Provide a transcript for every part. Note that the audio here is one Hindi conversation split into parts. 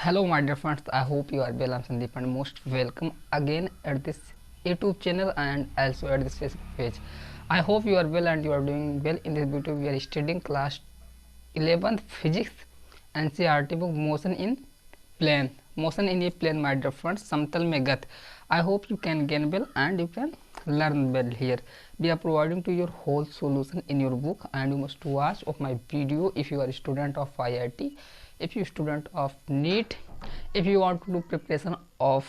Hello, my dear friends. I hope you are well. I'm Sandeep and most welcome again at this YouTube channel and also at this Facebook page. I hope you are well and you are doing well. In this video, we are studying class 11th physics NCERT book motion in plane. Motion in a plane, my dear friends. समतल में गत. I hope you can gain well and you can learn well here. We are providing to your whole solution in your book and you must watch of my video if you are a student of IIT, if you student of NEET, if you want to do preparation of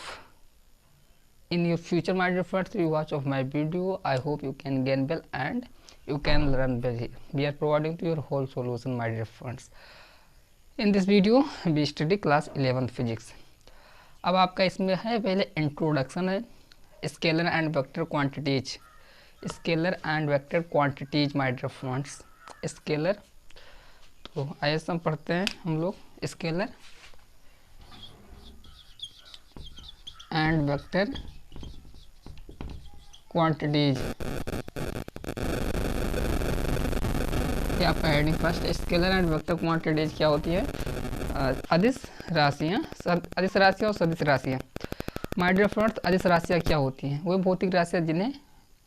in your future, my dear friends, you watch of my video. I hope you can gain well and you can learn well here. We are providing to your whole solution, my dear friends. In this video we study class 11th physics. अब आपका इसमें है पहले इंट्रोडक्शन है, scalar and vector quantities, scalar and vector quantities my dear friends. Scalar तो आइए हम पढ़ते हैं हम लोग स्केलर एंड वेक्टर क्वांटिटीज। ये आपका heading first, scalar and vector quantities क्या होती है? अदिश राशियाँ, अदिश राशियाँ और सदिश राशियाँ। माय डियर फ्रेंड्स, अदिश राशियाँ क्या होती हैं? वो भौतिक राशियाँ जिन्हें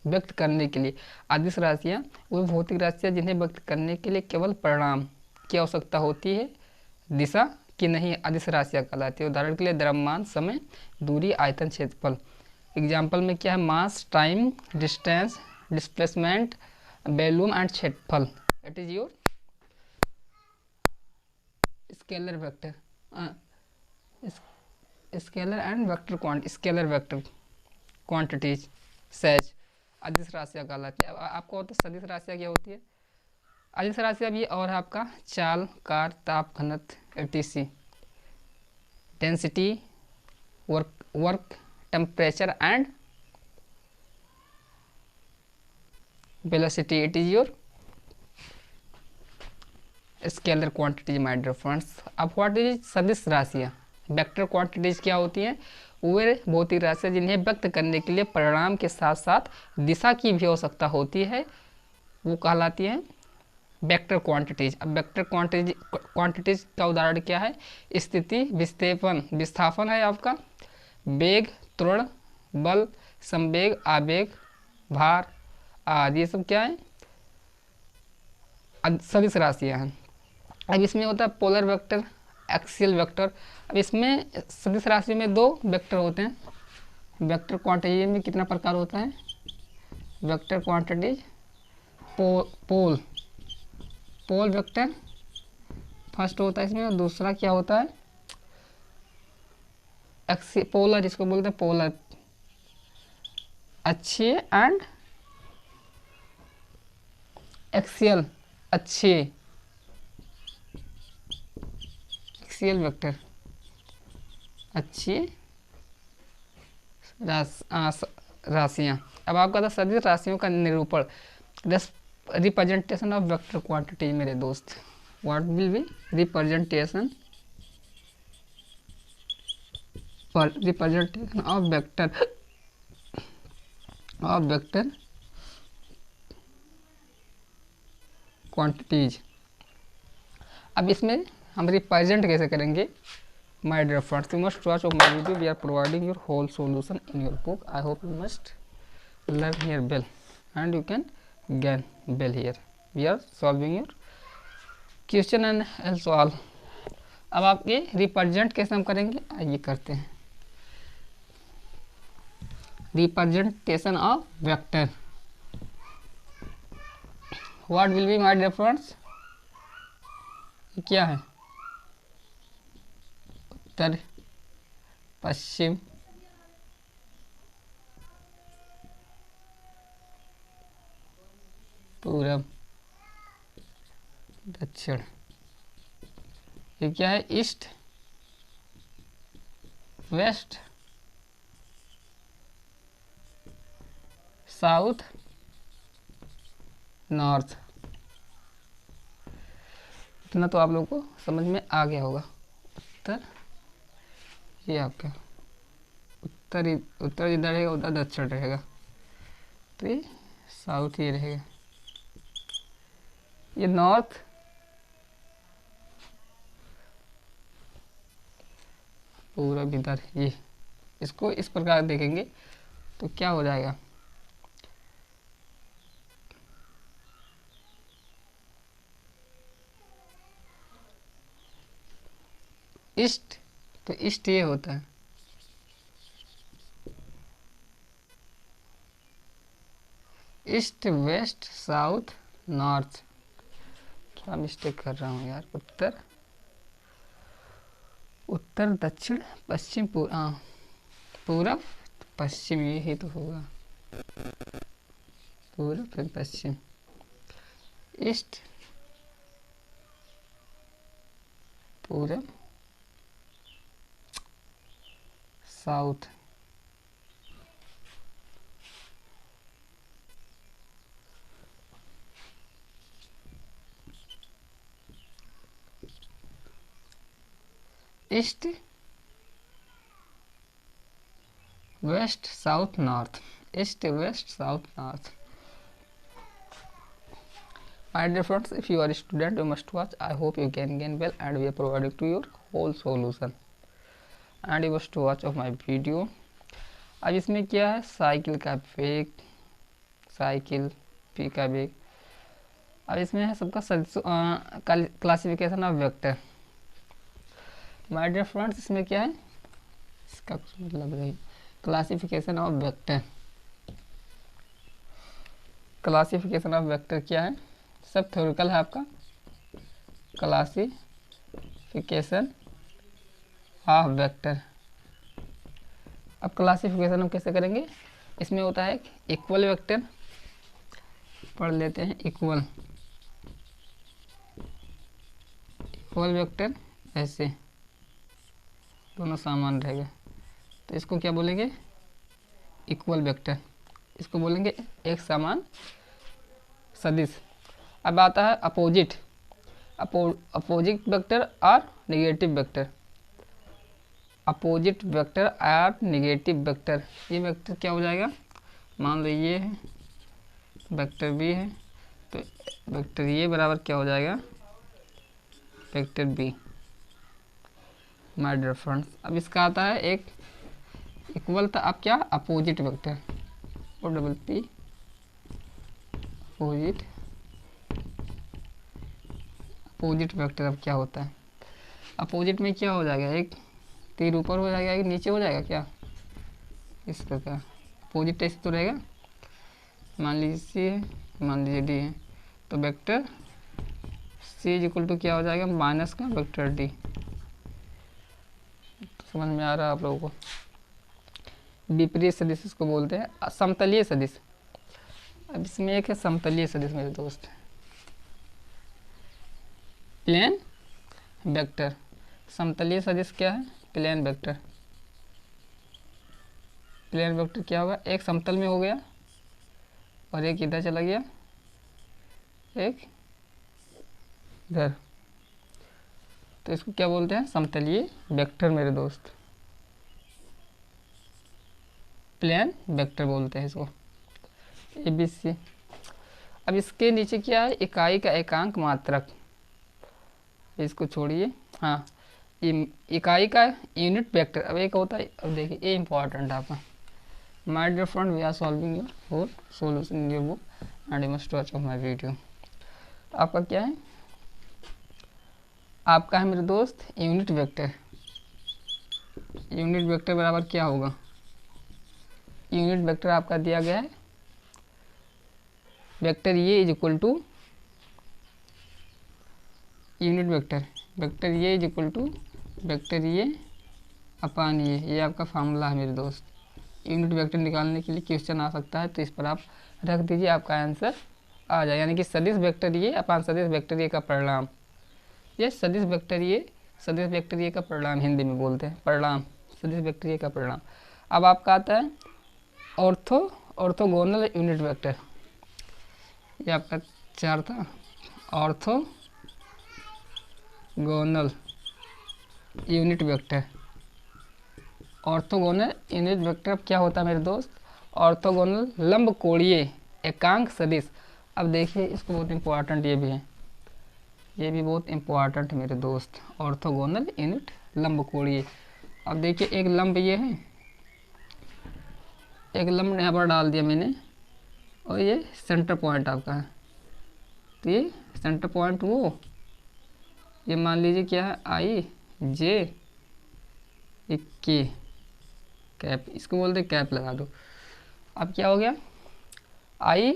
व्यक्त करने के लिए, अदिश राशियाँ वो भौतिक राशियाँ जिन्हें व्यक्त करने के लिए केवल परिणाम की आवश्यकता होती है, दिशा की नहीं, अदिश राशियाँ कहलाती है। उदाहरण के लिए द्रव्यमान, समय, दूरी, आयतन, क्षेत्रफल। एग्जाम्पल में क्या है? Mass, time, distance, displacement, volume and क्षेत्रफल। It is your scalar vector, scalar and vector scalar vector quantities such अदिश राशियाँ कहलाती है। आपको तो सदिश राशियाँ क्या होती है? अदिश राशियाँ भी और है आपका चाल, कार, ताप, घनत्व, etc, density, work, temperature and velocity. It is your scalar quantities my dear friends. अब व्हाट इज सदिश राशियाँ? वेक्टर क्वांटिटीज क्या होती हैं? वे भौतिक राशियाँ जिन्हें व्यक्त करने के लिए परिणाम के साथ साथ दिशा की भी आवश्यकता होती है, वो कहलाती हैं वेक्टर क्वांटिटीज। अब वेक्टर क्वांटिटीज का उदाहरण क्या है? स्थिति, विस्थापन है आपका, वेग, त्वरण, बल, संवेग, आवेग, भार आदि, ये सब क्या है? सदिश राशियाँ हैं। अब इसमें होता है पोलर वेक्टर, एक्सियल वेक्टर। अब इसमें सदिश राशि में दो वेक्टर होते हैं। वेक्टर क्वांटिटी में कितना प्रकार होता है? वेक्टर क्वांटिटीज पोल वेक्टर फर्स्ट होता है इसमें, और दूसरा क्या होता है? पोलर, जिसको बोलते हैं पोलर, अक्षीय एंड एक्सियल, अक्षीय एक्सियल वेक्टर, अच्छी राशियाँ। अब आपका था सदिश राशियों का निरूपण, रिप्रेजेंटेशन ऑफ वेक्टर क्वांटिटी। मेरे दोस्त, what will be representation of vector quantities. अब इसमें हम रिप्रेजेंट कैसे करेंगे? My dear friends, you must watch of my video. We are providing your whole solution in your book. I hope you must learn here well and you can gain well here. We are solving your question and also all. अब आप ये रिप्रेजेंट कैसे हम करेंगे? आइए करते हैं। Representation of vector, what will be my dear friends? क्या है? उत्तर, पश्चिम, पूरब, दक्षिण। ये क्या है? East, west, south, north. इतना तो आप लोगों को समझ में आ गया होगा। उत्तर, ये आपका उत्तर इधर रहेगा, उधर दक्षिण रहेगा, तो ये साउथ ही रहेगा। ये नॉर्थ, पूरब इधर, ये इसको इस प्रकार देखेंगे तो क्या हो जाएगा, ईस्ट, तो ईस्ट ये होता है, ईस्ट वेस्ट साउथ नॉर्थ, क्या मिस्टेक कर रहा हूँ यार, उत्तर उत्तर दक्षिण पश्चिम पूरब पश्चिम, ये ही तो होगा, पूरब फिर पश्चिम, ईस्ट पूरब south, east west south north, east west south north. My dear friends, if you are a student, you must watch. I hope you can gain well, and we are providing to your whole solution. And you must watch of my video. अब इसमें क्या है, साइकिल का वेग, साइकिल पी का वेग. अब इसमें है सबका classification of vector. My dear friends, इसमें क्या है, इसका कुछ मतलब नहीं, classification of vector. Classification of vector क्या है, सब थ्योरिकल है आपका. Classification of vector. अब क्लासिफिकेशन हम कैसे करेंगे, इसमें होता है इक्वल वेक्टर, पढ़ लेते हैं, इक्वल वेक्टर ऐसे दोनों समान रहेगा, तो इसको क्या बोलेंगे, इक्वल वेक्टर. इसको बोलेंगे एक समान सदिश. अब आता है अपोजिट, अपोजिट वेक्टर और नेगेटिव वेक्टर. अपोजिट वेक्टर और नेगेटिव वेक्टर, ये वेक्टर क्या हो जाएगा, मान लो ये है वेक्टर बी है, तो वेक्टर ये बराबर क्या हो जाएगा, vector B. My dear friends, अब इसका आता है एक इक्वल था, अब क्या, अपोजिट वेक्टर, और डबल पी अपोजिट वेक्टर. अब क्या होता है, अपोजिट में क्या हो जाएगा, एक तीर ऊपर हो जाएगा, एक नीचे हो जाएगा, क्या इस प्रकार. अपोजिट ऐसे तो रहेगा, मान लीजिए सी है, मान लीजिए डी है, तो vector C is equal to क्या हो जाएगा, माइनस का वेक्टर डी. तो समझ में आ रहा है आप लोगों को. विपरीत सदिश इसको बोलते हैं, समतलीय सदिश. अब इसमें एक है समतलीय सदिश मेरे दोस्त, प्लेन वेक्टर. समतलीय सदिश क्या है, प्लेन वेक्टर. प्लेन वेक्टर क्या होगा, एक समतल में हो गया और एक इधर चला गया, एक इधर, तो इसको क्या बोलते हैं, समतलीय वेक्टर मेरे दोस्त, प्लेन वेक्टर बोलते हैं इसको, ए बी सी. अब इसके नीचे क्या है, इकाई का एकांक मात्रक, इसको छोड़िए, हाँ, इकाई का यूनिट वेक्टर. अब एक होता है, अब देखिए ये इंपॉर्टेंट है आपका. My dear friend, we are solving your whole solution in your book and you must watch of my video. आपका क्या है, आपका है मेरे दोस्त यूनिट वेक्टर. यूनिट वेक्टर बराबर क्या होगा, यूनिट वेक्टर आपका दिया गया है, वेक्टर ये is equal to unit vector, vector ये इज इक्वल टू वेक्टर ये अपान ये आपका फार्मूला है मेरे दोस्त. यूनिट वेक्टर निकालने के लिए क्वेश्चन आ सकता है, तो इस पर आप रख दीजिए, आपका आंसर आ जाए. यानी कि सदिश वेक्टर ये अपान सदिश वेक्टर ये का परिणाम, ये सदिश वेक्टर ये, सदिश वेक्टर ये का परिणाम हिंदी में बोलते हैं, परिणाम, सदिश वेक्टर ये का परिणाम. अब आपका आता है ऑर्थोगोनल यूनिट वेक्टर. ये आपका 4 था, orthogonal unit vector. Orthogonal unit vector क्या होता है मेरे दोस्त, ऑर्थोगोनल लंब कोणीय एकांक सदिश. अब देखिए इसको बहुत इंपॉर्टेंट ये भी है, ये भी बहुत इंपॉर्टेंट मेरे दोस्त, ऑर्थोगोनल यूनिट लंब कोणीय. अब देखिए एक लंब ये है, एक लंब यहाँ पर डाल दिया मैंने, और ये सेंटर पॉइंट आपका है। तो ये सेंटर पॉइंट वो, ये मान लीजिए क्या है, आई जे के, कैप, इसको बोलते कैप लगा दो। अब क्या हो गया, आई,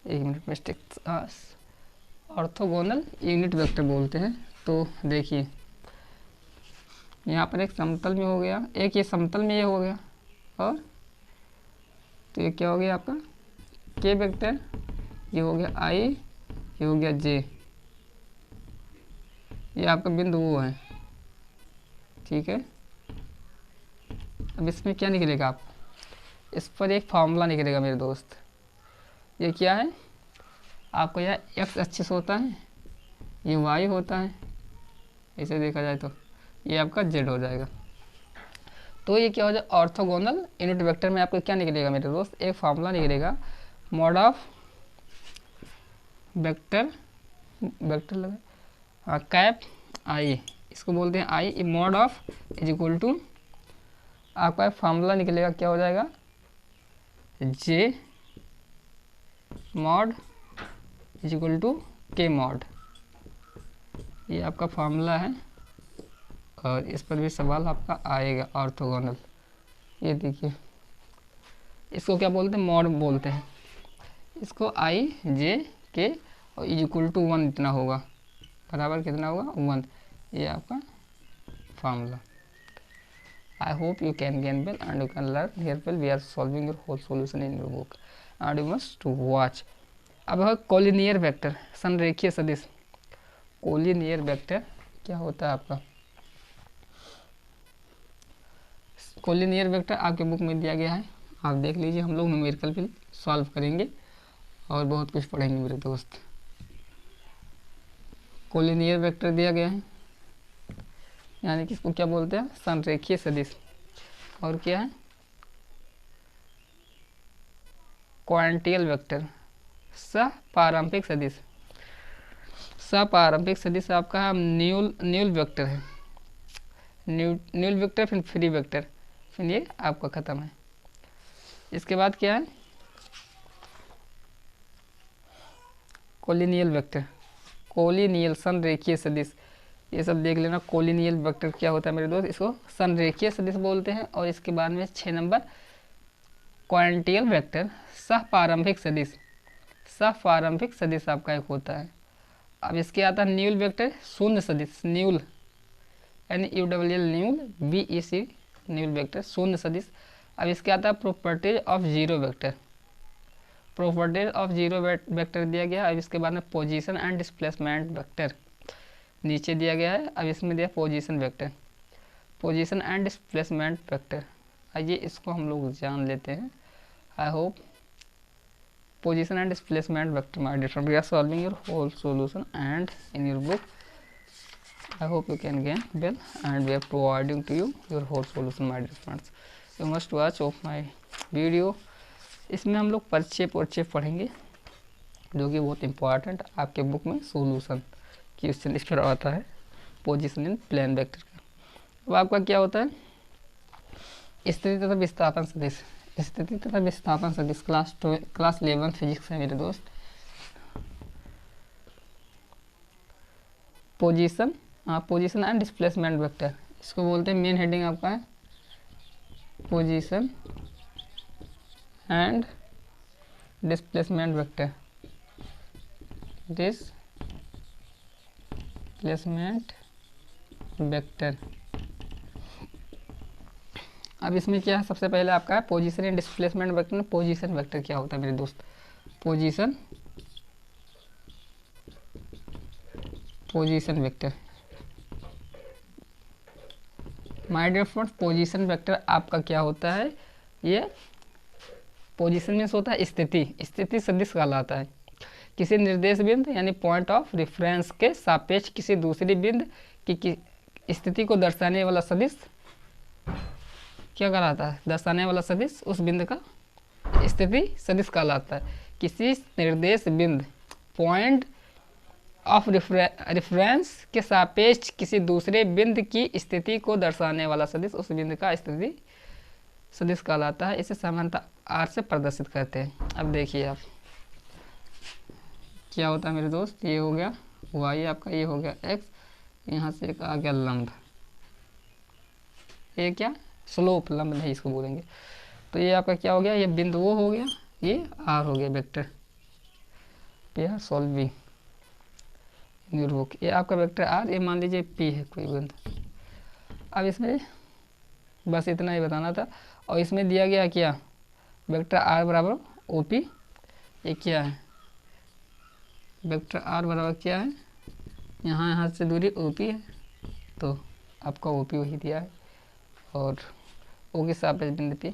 एक minute mistake, orthogonal unit vector बोलते हैं। तो देखिए यहाँ पर एक समतल में हो गया, एक ये समतल में ये हो गया, और तो ये क्या हो गया आपका के वेक्टर, ये हो गया आई, ये हो गया जे, ये आपका बिंदु वो है, ठीक है। अब इसमें क्या निकलेगा, आप इस पर एक फार्मूला निकलेगा मेरे दोस्त। ये क्या है, आपको यह एक्स एक्सिस होता है, ये वाई होता है, इसे देखा जाए तो ये आपका जेड हो जाएगा। तो ये क्या हो जाए, ऑर्थोगोनल यूनिट वेक्टर में आपको क्या निकलेगा मेरे दोस्त, एक फार्मूला निकलेगा, मॉड ऑफ वेक्टर, वेक्टर लगा, हाँ, कैप आई, इसको बोलते हैं I, mod of is equal to, आपका फार्मूला निकलेगा, क्या हो जाएगा, J mod is equal to K mod, ये आपका फार्मूला है। और इस पर भी सवाल आपका आएगा, ऑर्थोगोनल, ये देखिए इसको क्या बोलते हैं, मॉड बोलते हैं इसको, आई जे के और इज इक्वल टू 1 इतना होगा, बराबर कितना होगा 1, ये आपका formula. I hope you can gain well and you can learn here well. We are solving your whole solution in your book and you must watch. अब है कोलिनियर वेक्टर, संरेखीय सदिश। कोलिनियर वेक्टर क्या होता है आपका, कोलिनियर वेक्टर आपके बुक में दिया गया है, आप देख लीजिए, हम लोग न्यूमेरिकल भी सॉल्व करेंगे और बहुत कुछ पढ़ेंगे मेरे दोस्त। कोलिनियर वेक्टर दिया गया है, यानी कि इसको क्या बोलते हैं, संरेखीय सदिश। और क्या है, क्वांटियल वेक्टर, सपारंपरिक सदिश। सपारंपरिक सदिश आपका न्यूल वेक्टर है, न्यूल वेक्टर, फिर फ्री वेक्टर, फिर ये आपका खत्म है। इसके बाद क्या है, कोलिनियल वेक्टर, कोलिनियल संरेखीय सदिश, ये सब देख लेना। कोलिनियल वेक्टर क्या होता है मेरे दोस्त, इसको संरेखीय सदिश बोलते हैं। और इसके बाद में 6 नंबर क्वांटियल वेक्टर, सहपारंभिक सदिश। सहपारंभिक सदिश आपका एक होता है। अब इसके आता है न्यूल वेक्टर, शून्य सदिश, न्यूल NULL न्यूल, BEC न्यूल वेक्टर, शून्य सदिश। अब इसके आता है properties of zero vector, properties of zero vector दिया गया। अब इसके बाद में पोजीशन एंड डिस्प्लेसमेंट वेक्टर नीचे दिया गया है। अब इसमें दिया position vector, position and displacement vector. आइए इसको हम लोग जान लेते हैं। I hope position and displacement vector my dear friend, we are solving your whole solution and in your book. I hope you can gain well and we are providing to you your whole solution my dear friends. You must watch of my video. इसमें हम लोग परिचय पढ़ेंगे जो कि बहुत इंपॉर्टेंट आपके बुक में सॉल्यूशन क्वेश्चन इस पर आता है, पोजीशन इन प्लेन वेक्टर का। अब आपका क्या होता है, स्थिति तथा विस्थापन सदिश। स्थिति तथा विस्थापन सदिश क्लास 11 फिजिक्स है मेरे दोस्त। पोजीशन एंड डिस्प्लेसमेंट वेक्टर, इसको बोलते हैं, मेन हेडिंग आपका है position and displacement vector, displacement vector. अब इसमें क्या है, सबसे पहले आपका है position and displacement vector. Position vector क्या होता है मेरे दोस्त, position vector my dear friends, position vector आपका क्या होता है, ये पोजीशन मीन्स होता है स्थिति सदिश कहलाता है। किसी निर्देश बिंदु यानी पॉइंट ऑफ रेफरेंस के सापेक्ष किसी दूसरी बिंदु की स्थिति को दर्शाने वाला सदिश क्या कहलाता है, दर्शाने वाला सदिश उस बिंदु का स्थिति सदिश कहलाता है। किसी निर्देश बिंदु पॉइंट ऑफ रेफरेंस के सापेक्ष किसी दूसरे बिंदु की स्थिति को दर्शाने वाला सदिश उस बिंदु का स्थिति सदिश कहलाता है। इसे सामान्यतः आर से प्रदर्शित करते हैं। अब देखिए आप क्या होता है मेरे दोस्त, ये हो गया वाई आपका, ये हो गया एक्स, यहाँ से एक आ गया लंब, ये क्या स्लोप, लंब नहीं इसको बोलेंगे। तो ये आपका क्या हो गया, ये बिंदु वो हो गया, ये आर हो गया vector, P R solving book, ये आपका वेक्टर आर, ये मान लीजिए पी है कोई बिंदु। अब इसमें बस इतना ही बताना था। और इसमें दिया गया क्या, वेक्टर आर बराबर ओ पी, ये क्या है वेक्टर आर बराबर क्या है, यहाँ से दूरी ओ पी है, तो आपका ओ पी वही दिया है, और ओ के सापेक्ष बिंदु पे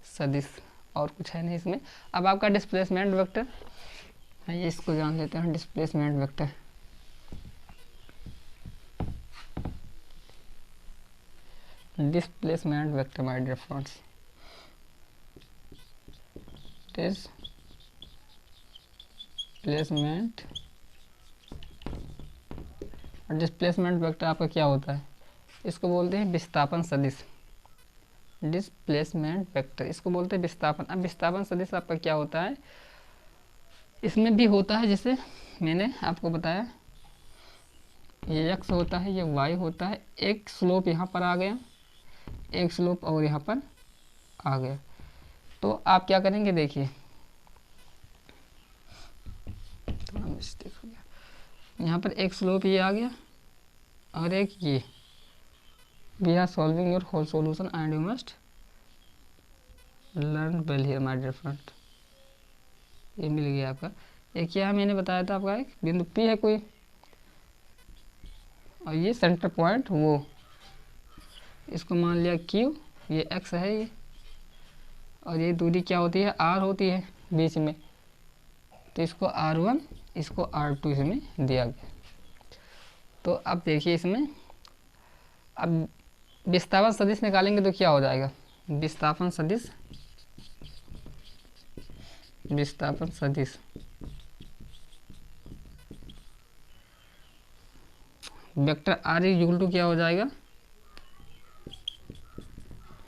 सदिश, और कुछ है नहीं इसमें। अब आपका डिस्प्लेसमेंट वेक्टर है, इसको जान लेते हैं, displacement vector. Displacement vector my dear friends, displacement, और डिस्प्लेसमेंट वेक्टर आपका क्या होता है, इसको बोलते हैं विस्थापन सदिश। डिस्प्लेसमेंट वेक्टर इसको बोलते हैं विस्थापन। अब विस्थापन सदिश आपका क्या होता है, इसमें भी होता है, जैसे मैंने आपको बताया, ये x होता है, ये y होता है, एक स्लोप यहाँ पर आ गया, एक स्लोप और यहाँ पर आ गया। तो आप क्या करेंगे, देखिए थोड़ा मिस्टेक हो गया, यहाँ पर एक स्लोप ये आ गया और एक ये, we are solving your whole solution and you must learn well here my dear friend. ये मिल गया आपका, एक क्या मैंने बताया था आपका, एक बिंदु P है कोई, और ये सेंटर पॉइंट वो, इसको मान लिया Q, ये x है ये, और ये दूरी क्या होती है, r होती है बीच में, तो इसको r1, इसको r2 इसमें दिया गया। तो अब देखिए इसमें, अब विस्थापन सदिश निकालेंगे तो क्या हो जाएगा, विस्थापन सदिश, विस्थापन सदिश वेक्टर r इक्वल टू क्या हो जाएगा,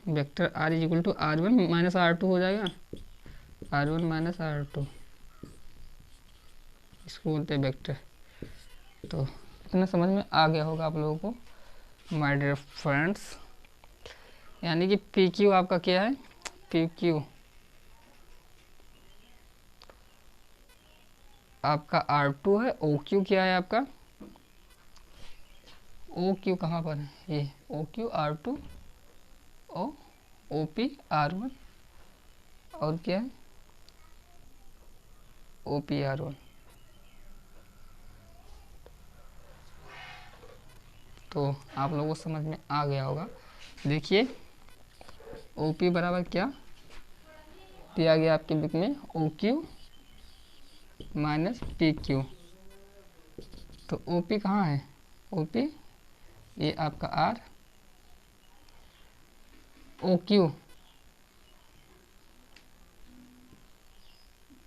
vector r equal to r1 minus r2 हो जाएगा, r1 माइनस r2, इसको बोलते हैं वेक्टर। तो इतना समझ में आ गया होगा आप लोगों को माय डियर फ्रेंड्स। यानी कि पी क्यू आपका क्या है, पी क्यू आपका R2 है, ओ क्यू क्या है आपका, ओ क्यू कहाँ पर है, ये O Q R2, O P R1, और क्या है ओ पी R1। तो आप लोगों को समझ में आ गया होगा। देखिए ओ पी बराबर क्या दिया गया आपके बुक में, O Q minus P Q. तो ओ पी कहाँ है, ओ पी ये आपका आर, ओ क्यू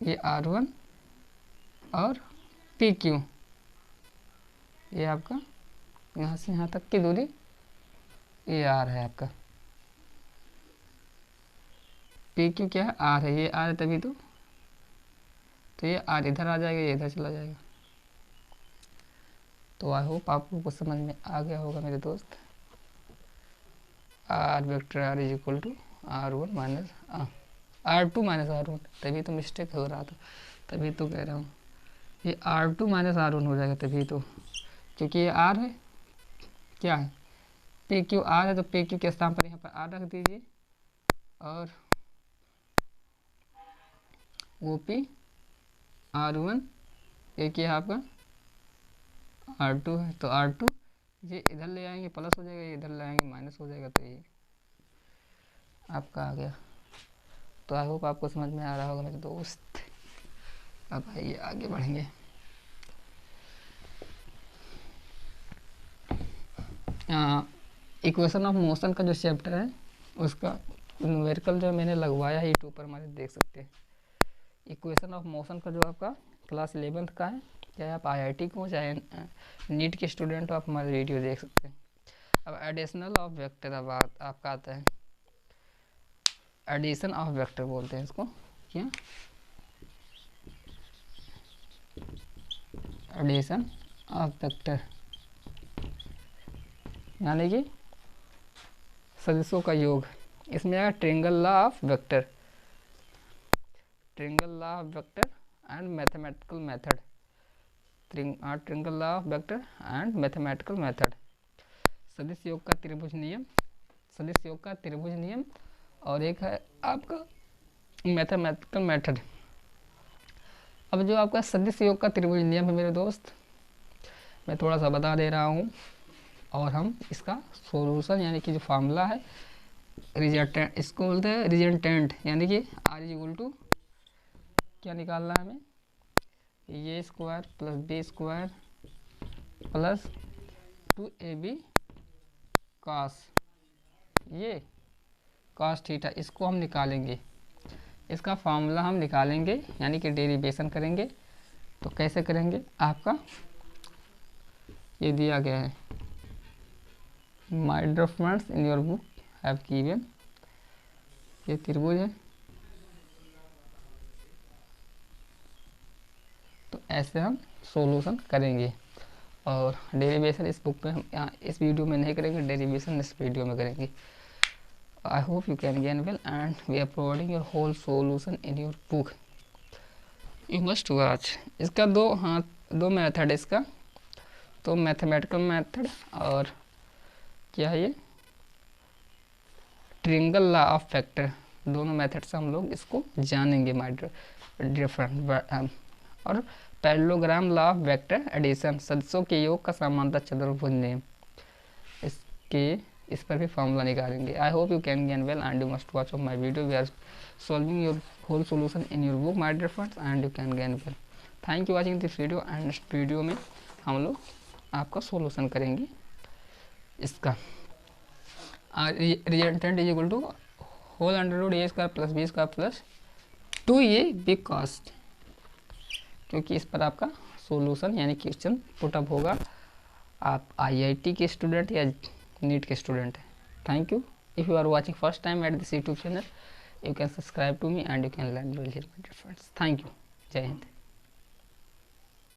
ये R1, और पी क्यू ये आपका यहाँ से यहाँ तक की दूरी, ये आर है आपका, पी क्यू क्या है, आर है, ये आर है तभी तो ये आर इधर आ जाएगा, ये इधर चला जाएगा। तो आई होप आप लोगों को समझ में आ गया होगा मेरे दोस्त। R vector R is equal to R1 minus R2 minus R1, तभी तो मिस्टेक हो रहा था, तभी तो कह रहा हूँ ये R2 माइनस R1 हो जाएगा, तभी तो, क्योंकि ये R है, क्या है पी क्यू आर है, तो पी क्यू के स्थान पर यहाँ पर आर रख दीजिए, और ओ पी R1 ये क्या है आपका R2 है, तो R2 ये इधर ले आएंगे प्लस हो जाएगा, ये इधर ले आएंगे माइनस हो जाएगा, तो ये आपका आ गया। तो आई होप आपको समझ में आ रहा होगा मेरे दोस्त। अब आइए आगे बढ़ेंगे। इक्वेशन ऑफ मोशन का जो चैप्टर है उसका न्यूमेरिकल जो मैंने लगवाया है यूट्यूब पर, हमारे देख सकते हैं। इक्वेशन ऑफ मोशन का जो आपका क्लास 11th का है, चाहे आप आईआईटी को चाहे नीट के स्टूडेंट हो, आप हमारे वीडियो देख सकते हैं। अब एडिशनल ऑफ वेक्टर, अब आपका आता है एडिशन ऑफ वेक्टर बोलते हैं इसको, क्या एडिशन ऑफ वेक्टर, यानी कि सदिशों का योग। इसमें आएगा triangle law of vector, triangle law of vector and mathematical method, triangle law of vector and mathematical method, सदिश योग का त्रिभुज नियम, सदिश योग का त्रिभुज नियम, और एक है आपका मैथमेटिकल मेथड। अब जो आपका सदिश योग का त्रिभुज नियम है मेरे दोस्त, मैं थोड़ा सा बता दे रहा हूँ, और हम इसका सॉल्यूशन यानी कि जो फार्मूला है रिजल्टेंट, इसको बोलते हैं रिजल्टेंट, यानी कि आर इज इक्वल टू क्या निकालना है हमें, A square plus B square plus 2ab cos, ये कॉस थीटा, इसको हम निकालेंगे, इसका फार्मूला हम निकालेंगे, यानी कि डेरिवेशन करेंगे। तो कैसे करेंगे, आपका ये दिया गया है, my dear friends in your book have given, ये त्रिभुज है, तो ऐसे हम सॉल्यूशन करेंगे। और डेरिवेशन इस बुक में हम यहाँ इस वीडियो में नहीं करेंगे, डेरिवेशन इस वीडियो में करेंगे। I hope you can gain well and we are providing your whole solution in your book, you must watch. इसका दो मेथड है इसका, तो मैथमेटिकल मेथड और क्या है ये ट्रिंगल लॉ ऑफ वेक्टर, दोनों मेथड से हम लोग इसको जानेंगे माय डियर फ्रेंड। और parallelogram law of vector addition, सदस्यों के योग का समांतर चतुर्भुज नियम, इस पर भी फॉर्मूला निकालेंगे। I hope you can gain well and you must watch of my video, we are solving your whole solution in your book my dear friends and you can gain well. Thank you watching this video and next video में हम लोग आपका सॉल्यूशन करेंगे इसका। Resultant is equal to whole under root A square plus B square plus 2ab cos, क्योंकि इस पर आपका सॉल्यूशन यानी क्वेश्चन पुटअप होगा, आप आईआईटी के स्टूडेंट या नीट के स्टूडेंट हैं। Thank you. If you are watching first time at this YouTube channel, you can subscribe to me and you can learn real friends. Thank you. जय हिंद।